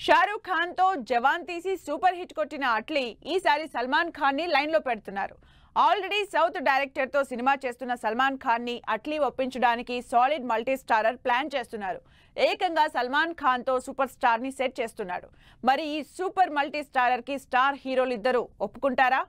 షారూక్ ఖాన్ తో జవాన్ తీసి super hit కొట్టిన అట్లీ ఈసారి సల్మాన్ ఖాన్ ని లైన్ లో పెడుతున్నారు. ఆల్రెడీ సౌత్ డైరెక్టర్ తో సినిమా చేస్తున్న సల్మాన్ ఖాన్ ని అట్లీ ఒప్పించడానికి సాలిడ్ మల్టీ స్టారర్ ప్లాన్ చేస్తున్నారు. ఏకంగా సల్మాన్ ఖాన్ తో సూపర్ స్టార్ ని సెట్ చేస్తున్నాడు. మరి ఈ సూపర్ మల్టీ స్టారర్ కి స్టార్ హీరోలు ఇద్దరు ఒప్పుకుంటారా?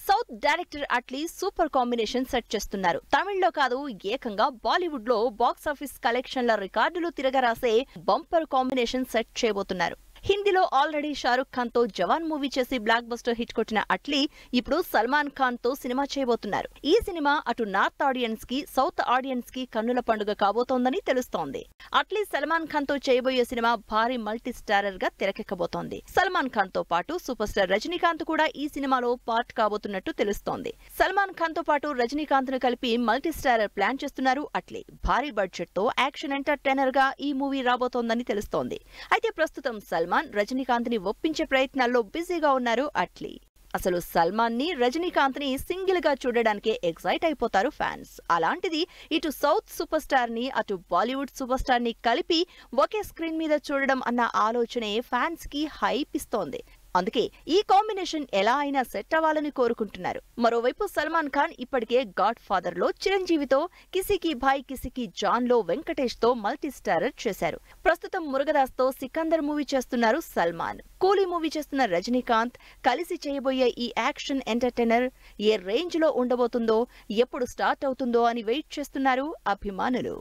South director Atlee super combination set చేస్తున్నారు. తమిళ్లో కాదు, ఏకంగా బాలీవుడ్ లో బాక్స్ ఆఫీస్ కలెక్షన్ల రికార్డులు తిరగరాసే బంపర్ కాంబినేషన్ సెట్ చేయబోతున్నారు. హిందీలో ఆల్రెడీ షారూక్ ఖాన్ తో జవాన్ మూవీ చేసి బ్లాక్ బస్టర్ హిట్ కొట్టిన అట్లీ ఇప్పుడు సల్మాన్ ఖాన్ తో సినిమా చేయబోతున్నారు. ఈ సినిమా అటు నార్త్ ఆడియన్స్ కి, సౌత్ ఆడియన్స్ కి కన్నుల పండుగ కాబోతోందని తెలుస్తోంది. అట్లీ సల్మాన్ ఖాన్ తో చేయబోయే సినిమా భారీ మల్టీ స్టారర్ గా తెరకెక్కబోతోంది. సల్మాన్ ఖాన్ తో పాటు సూపర్ స్టార్ రజనీకాంత్ కూడా ఈ సినిమాలో పార్ట్ కాబోతున్నట్టు తెలుస్తోంది. సల్మాన్ ఖాన్ తో పాటు రజనీకాంత్ ను కలిపి మల్టీ స్టారర్ ప్లాన్ చేస్తున్నారు అట్లీ. భారీ బడ్జెట్ తో యాక్షన్ ఎంటర్టైనర్ గా ఈ మూవీ రాబోతోందని తెలుస్తోంది. అయితే ప్రస్తుతం సల్మాన్ రజనీకాంత్ ని ఒప్పించే ప్రయత్నాల్లో బిజీగా ఉన్నారు అట్లీ. అసలు సల్మాన్ ని, రజనీకాంత్ ని సింగిల్ గా చూడడానికే ఎక్సైట్ అయిపోతారు ఫ్యాన్స్. అలాంటిది ఇటు సౌత్ సూపర్ స్టార్ ని, అటు బాలీవుడ్ సూపర్ స్టార్ ని కలిపి ఒకే స్క్రీన్ మీద చూడడం అన్న ఆలోచనే ఫ్యాన్స్ కి హైప్ ఇస్తోంది. అందుకే ఈ కాంబినేషన్ ఎలా అయినా సెట్ అవ్వాలని కోరుకుంటున్నారు. మరోవైపు సల్మాన్ ఖాన్ ఇప్పటికే గాడ్ ఫాదర్ లో చిరంజీవితో, కిసికి భాయ్ కిసికి జాన్ లో వెంకటేష్ తో మల్టీ స్టారర్ చేశారు. ప్రస్తుతం మురుగదాస్ తో సికందర్ మూవీ చేస్తున్నారు సల్మాన్. కూలీ మూవీ చేస్తున్న రజనీకాంత్ కలిసి చేయబోయే ఈ యాక్షన్ ఎంటర్టైనర్ ఏ రేంజ్ లో ఉండబోతుందో, ఎప్పుడు స్టార్ట్ అవుతుందో అని వెయిట్ చేస్తున్నారు అభిమానులు.